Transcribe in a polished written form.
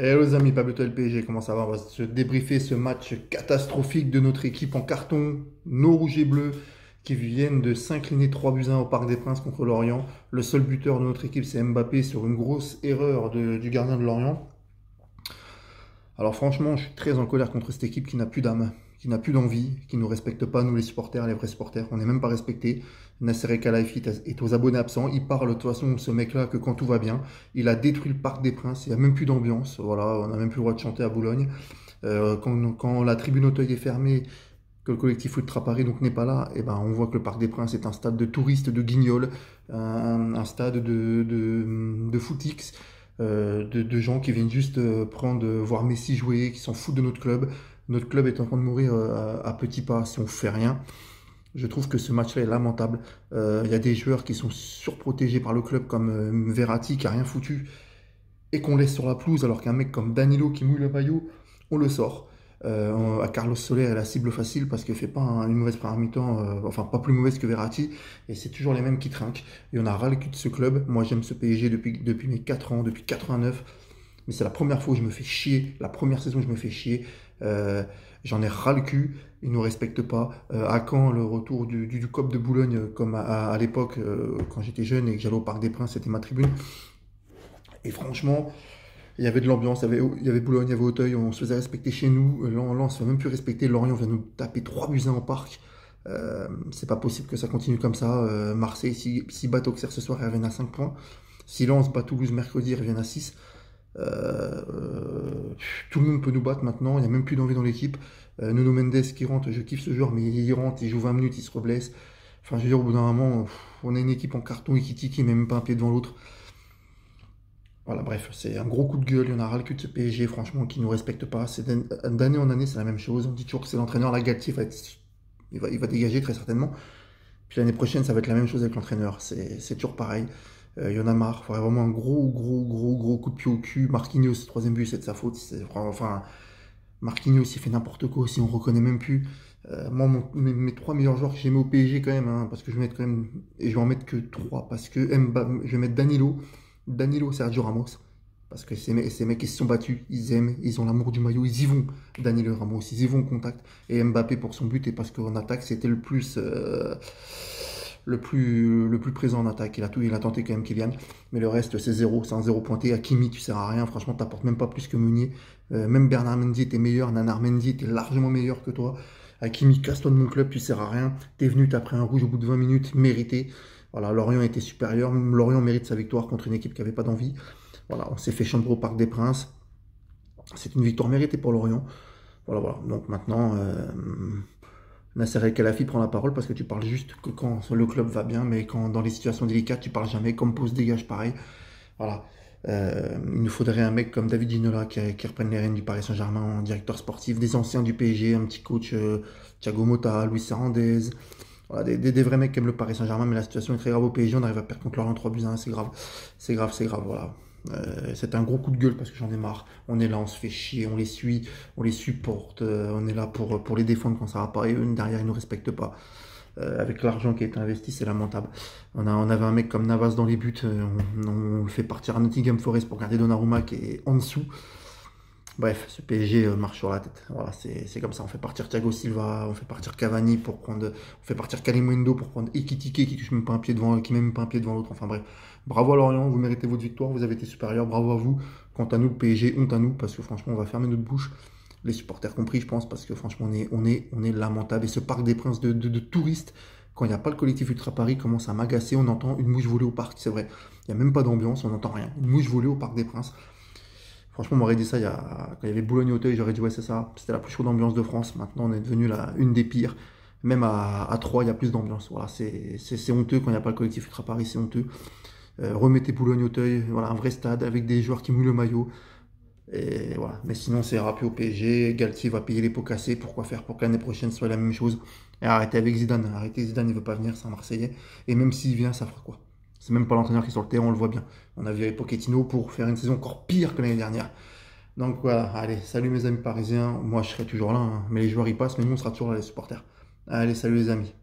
Hello les amis, Pablo LPG, comment ça va? On va se débriefer ce match catastrophique de notre équipe en carton, nos rouges et bleus, qui viennent de s'incliner 3-1 au Parc des Princes contre Lorient. Le seul buteur de notre équipe, c'est Mbappé, sur une grosse erreur du gardien de Lorient. Alors franchement, je suis très en colère contre cette équipe qui n'a plus d'âme, qui n'a plus d'envie, qui ne nous respecte pas, nous les supporters, les vrais supporters. On n'est même pas respectés. Nasser El Khelaifi est aux abonnés absents. Il parle de toute façon de ce mec-là que quand tout va bien. Il a détruit le Parc des Princes. Il n'y a même plus d'ambiance. Voilà, on n'a même plus le droit de chanter à Boulogne. Quand la tribune Auteuil est fermée, que le collectif Ultra Paris donc n'est pas là, et ben on voit que le Parc des Princes est un stade de touristes, de guignols, un stade de footix, de gens qui viennent juste voir Messi jouer, qui s'en foutent de notre club. Notre club est en train de mourir à petits pas si on ne fait rien. Je trouve que ce match-là est lamentable. Il y a des joueurs qui sont surprotégés par le club comme Verratti qui a rien foutu et qu'on laisse sur la pelouse alors qu'un mec comme Danilo qui mouille le maillot, on le sort. À Carlos Soler est la cible facile parce qu'il ne fait pas une mauvaise première mi-temps, enfin pas plus mauvaise que Verratti, et c'est toujours les mêmes qui trinquent. Et on a ras le cul de ce club. Moi j'aime ce PSG depuis mes 4 ans, depuis 89, mais c'est la première fois où je me fais chier, la première saison où je me fais chier. J'en ai ras le cul, ils ne nous respectent pas. À quand le retour du COP de Boulogne, comme à l'époque quand j'étais jeune et que j'allais au Parc des Princes, c'était ma tribune. Et franchement, il y avait de l'ambiance, il y avait Boulogne, il y avait Auteuil, on se faisait respecter chez nous. Là, on ne se fait même plus respecter. Lorient vient nous taper 3-1 en parc. C'est pas possible que ça continue comme ça. Marseille, si bat Auxerre ce soir, ils reviennent à 5 points. Si Lens bat Toulouse mercredi, ils reviennent à 6. Euh, Tout le monde peut nous battre maintenant, il n'y a même plus d'envie dans l'équipe. Nuno Mendes qui rentre, je kiffe ce joueur, mais il rentre, il joue 20 minutes, il se reblesse. Enfin, je veux dire, au bout d'un moment, on a une équipe en carton et qui met même pas un pied devant l'autre. Voilà, bref, c'est un gros coup de gueule. Il y en a ras le cul de ce PSG, franchement, qui ne nous respecte pas. D'année en année, c'est la même chose. On dit toujours que c'est l'entraîneur. La Galtier il va dégager très certainement. Puis l'année prochaine, ça va être la même chose avec l'entraîneur. C'est toujours pareil. Il y en a marre. Il faudrait vraiment un gros coup de pied au cul. Marquinhos, troisième but, c'est de sa faute. Enfin, Marquinhos, il fait n'importe quoi aussi, on ne reconnaît même plus. Moi, mes trois meilleurs joueurs que j'ai mis au PSG quand même, hein, parce que je vais mettre quand même, et je vais en mettre que trois, parce que je vais mettre Danilo, Sergio Ramos, parce que ces mecs, ils se sont battus, ils aiment, ils ont l'amour du maillot, ils y vont. Danilo et Ramos, ils y vont au contact. Et Mbappé pour son but, et parce qu'en attaque, c'était le plus présent en attaque. Il a tenté quand même Kylian, mais le reste c'est zéro, c'est un zéro pointé. Hakimi, tu sers à rien, franchement, t'apportes même pas plus que Meunier. Même Bernard Mendy était meilleur, Nanar Mendy était largement meilleur que toi. Hakimi, casse-toi de mon club, tu sers à rien. T'es venu, t'as pris un rouge au bout de 20 minutes, mérité. Voilà, Lorient était supérieur, même Lorient mérite sa victoire contre une équipe qui n'avait pas d'envie. Voilà, on s'est fait chambrer au Parc des Princes. C'est une victoire méritée pour Lorient. Voilà. Donc maintenant, Nasser El Khelaifi prend la parole parce que tu parles juste que quand le club va bien, mais quand dans les situations délicates, tu parles jamais. Comme pause dégage, pareil. Voilà. Il nous faudrait un mec comme David Ginola qui reprenne les rênes du Paris Saint-Germain en directeur sportif, des anciens du PSG, un petit coach Thiago Motta, Luis Hernandez. Voilà, des vrais mecs qui aiment le Paris Saint-Germain, mais la situation est très grave au PSG. On arrive à perdre contre Lorient 3-1, c'est grave. C'est grave, voilà. C'est un gros coup de gueule parce que j'en ai marre. On est là, on se fait chier, on les suit, on les supporte, on est là pour les défendre quand ça va pas et eux derrière ils nous respectent pas. Avec l'argent qui est investi, c'est lamentable. On avait un mec comme Navas dans les buts, on le fait partir à Nottingham Forest pour garder Donnarumma qui est en dessous. Bref, ce PSG marche sur la tête. Voilà, c'est comme ça. On fait partir Thiago Silva, on fait partir Cavani on fait partir Kalimundo pour prendre Ekitike qui touche même pas un pied devant, qui met même pas un pied devant l'autre. Enfin bref, bravo à Lorient, vous méritez votre victoire, vous avez été supérieur, bravo à vous. Quant à nous, le PSG, honte à nous parce que franchement, on va fermer notre bouche. Les supporters compris, je pense, parce que franchement, on est lamentable. Et ce Parc des Princes de touristes, quand il n'y a pas le collectif Ultra Paris, commence à m'agacer. On entend une mouche voler au parc, c'est vrai. Il n'y a même pas d'ambiance, on n'entend rien. Une mouche volée au Parc des Princes. Franchement, on m'aurait dit ça quand il y avait Boulogne-Auteuil, j'aurais dit ouais, c'est ça. C'était la plus chaude ambiance de France. Maintenant, on est devenu une des pires. Même à 3, il y a plus d'ambiance. Voilà, c'est honteux quand il n'y a pas le collectif Ultra Paris, c'est honteux. Remettez Boulogne-Auteuil, voilà, un vrai stade avec des joueurs qui mouillent le maillot. Et voilà. Mais sinon, c'est râpé au PSG. Galtier va payer les pots cassés. Pourquoi faire pour que l'année prochaine soit la même chose? Et arrêtez avec Zidane. Arrêtez Zidane, il veut pas venir, c'est un Marseillais. Et même s'il vient, ça fera quoi? C'est même pas l'entraîneur qui est sur le terrain, on le voit bien. On a viré Pochettino pour faire une saison encore pire que l'année dernière. Donc voilà, allez, salut mes amis parisiens. Moi, je serai toujours là, hein. Mais les joueurs, ils passent, mais nous, on sera toujours là, les supporters. Allez, salut les amis.